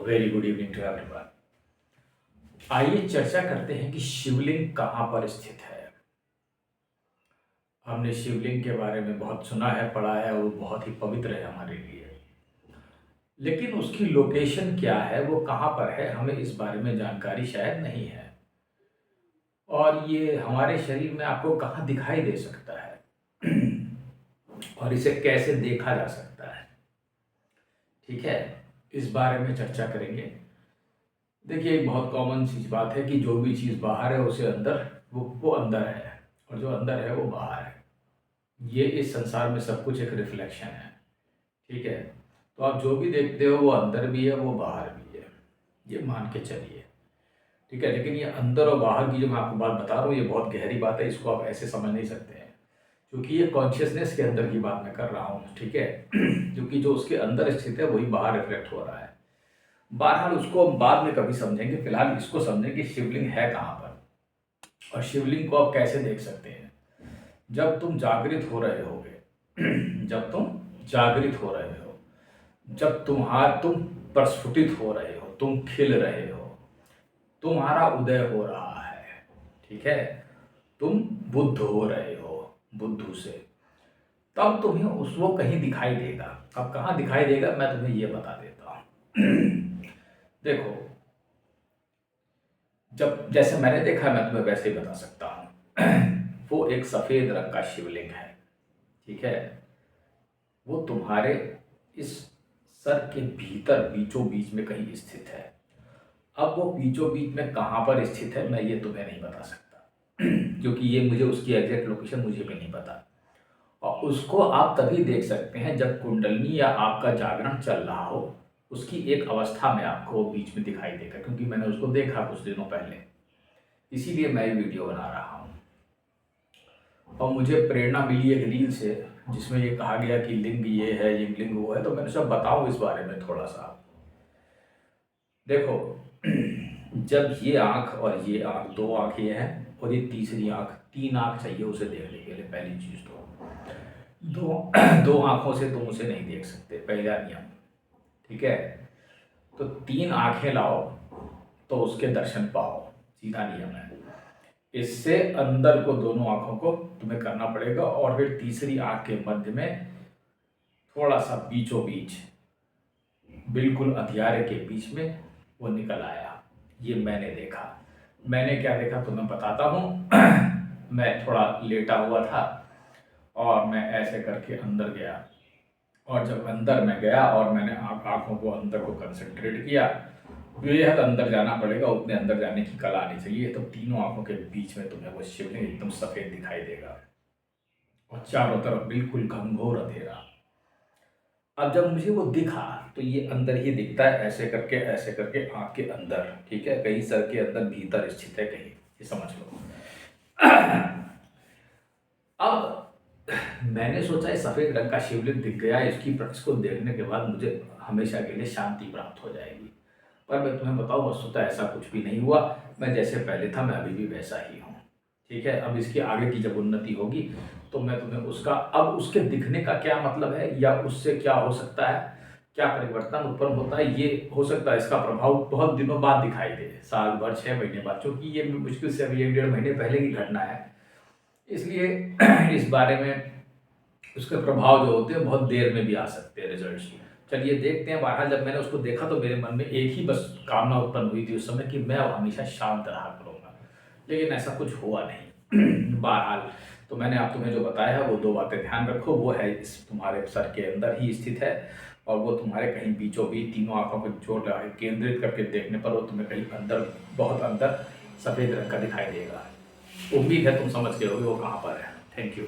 Very good evening to everyone. आइए चर्चा करते हैं कि शिवलिंग कहाँ पर स्थित है। हमने शिवलिंग के बारे में बहुत सुना है, पढ़ा है, वो बहुत ही पवित्र है हमारे लिए। लेकिन उसकी लोकेशन क्या है, वो कहाँ पर है, हमें इस बारे में जानकारी शायद नहीं है। और ये हमारे शरीर में आपको कहाँ दिखाई दे सकता है और इसे कैसे देखा जा सकता है, ठीक है, इस बारे में चर्चा करेंगे। देखिए, एक बहुत कॉमन सी बात है कि जो भी चीज़ बाहर है उसे अंदर वो अंदर है, और जो अंदर है वो बाहर है। ये इस संसार में सब कुछ एक रिफ्लेक्शन है, ठीक है। तो आप जो भी देखते हो वो अंदर भी है, वो बाहर भी है, ये मान के चलिए, ठीक है। लेकिन ये अंदर और बाहर की जो मैं आपको बात बता रहा हूँ, ये बहुत गहरी बात है, इसको आप ऐसे समझ नहीं सकते हैं, क्योंकि ये कॉन्शियसनेस के अंदर की बात मैं कर रहा हूँ, ठीक है। क्योंकि जो उसके अंदर स्थित है वही बाहर रिफ्लेक्ट हो रहा है। बहरहाल उसको हम बाद में कभी समझेंगे, फिलहाल इसको समझें कि शिवलिंग है कहाँ पर और शिवलिंग को आप कैसे देख सकते हैं। जब तुम जागृत हो रहे होगे जब तुम जागृत हो रहे हो, जब तुम प्रस्फुटित हो रहे हो, तुम खिल रहे हो, तुम्हारा उदय हो रहा है, ठीक है, तुम बुद्ध हो रहे हो बुद्धू से, तब तुम्हें उसको कहीं दिखाई देगा। अब कहाँ दिखाई देगा मैं तुम्हें ये बता देता हूँ। देखो, जब जैसे मैंने देखा मैं तुम्हें वैसे ही बता सकता हूँ। वो एक सफ़ेद रंग का शिवलिंग है, ठीक है। वो तुम्हारे इस सर के भीतर बीचों बीच में कहीं स्थित है। अब वो बीचों बीच में कहाँ पर स्थित है मैं ये तुम्हें नहीं बता सकता, क्योंकि ये मुझे उसकी एग्जैक्ट लोकेशन मुझे भी नहीं पता। और उसको आप तभी देख सकते हैं जब कुंडलनी या आपका जागरण चल रहा हो, उसकी एक अवस्था में आपको वो बीच में दिखाई देगा, क्योंकि मैंने उसको देखा कुछ दिनों पहले, इसीलिए मैं ये वीडियो बना रहा हूँ। और मुझे प्रेरणा मिली एक रील से, जिसमें ये कहा गया कि लिंग ये है, ये लिंग वो है, तो मैंने सब बताऊँ इस बारे में थोड़ा सा। देखो, जब ये आँख और ये आँख, दो आँखें हैं और ये तीसरी आँख, तीन आँख चाहिए उसे देखने के लिए। पहली चीज़ तो दो आँखों से तुम उसे नहीं देख सकते, पहला नियम, ठीक है। तो तीन आँखें लाओ तो उसके दर्शन पाओ, सीधा नियम है। इससे अंदर को दोनों आँखों को तुम्हें करना पड़ेगा, और फिर तीसरी आँख के मध्य में थोड़ा सा बीचों बीच, बिल्कुल अंधियारे के बीच में वो निकल आया। ये मैंने देखा। मैंने क्या देखा तुम्हें बताता हूँ। मैं थोड़ा लेटा हुआ था और मैं ऐसे करके अंदर गया, और जब अंदर मैं गया और मैंने आँखों को अंदर को कंसंट्रेट किया, बेहद अंदर जाना पड़ेगा, उतने अंदर जाने की कला आनी चाहिए। तो तीनों आँखों के बीच में तुम्हें वो शिवलिंग एकदम सफ़ेद दिखाई देगा, और चारों तरफ बिल्कुल घनघोर अंधेरा। अब जब मुझे वो दिखा तो ये अंदर ही दिखता है, ऐसे करके आँख के अंदर, ठीक है, कहीं सर के अंदर भीतर स्थित है कहीं, ये समझ लो। अब मैंने सोचा ये सफ़ेद रंग का शिवलिंग दिख गया, इसको देखने के बाद मुझे हमेशा के लिए शांति प्राप्त हो जाएगी। पर मैं तुम्हें बताऊँ, वस्तुतः ऐसा कुछ भी नहीं हुआ। मैं जैसे पहले था मैं अभी भी वैसा ही हूँ, ठीक है। अब इसकी आगे की जब उन्नति होगी तो मैं तुम्हें उसके दिखने का क्या मतलब है, या उससे क्या हो सकता है, क्या परिवर्तन उत्पन्न होता है, ये हो सकता है इसका प्रभाव बहुत दिनों बाद दिखाई दे, साल भर, 6 महीने बाद, क्योंकि ये मुश्किल से अभी 1-1.5 महीने पहले की घटना है। इसलिए इस बारे में उसके प्रभाव जो होते हैं बहुत देर में भी आ सकते हैं रिजल्ट्स। चलिए देखते हैं। बहरहाल जब मैंने उसको देखा तो मेरे मन में एक ही बस कामना उत्पन्न हुई थी उस समय कि मैं हमेशा शांत रहा करूँगा, लेकिन ऐसा कुछ हुआ नहीं। बहरहाल तो मैंने आप तुम्हें जो बताया है वो 2 बातें ध्यान रखो। वो है इस तुम्हारे सर के अंदर ही स्थित है, और वो तुम्हारे कहीं बीचों बीच तीनों आँखों को जोड़ केंद्रित करके देखने पर वो तुम्हें कहीं अंदर, बहुत अंदर सफ़ेद रंग का दिखाई देगा। उम्मीद है तुम समझ गए होगे वो कहाँ पर है। Thank you.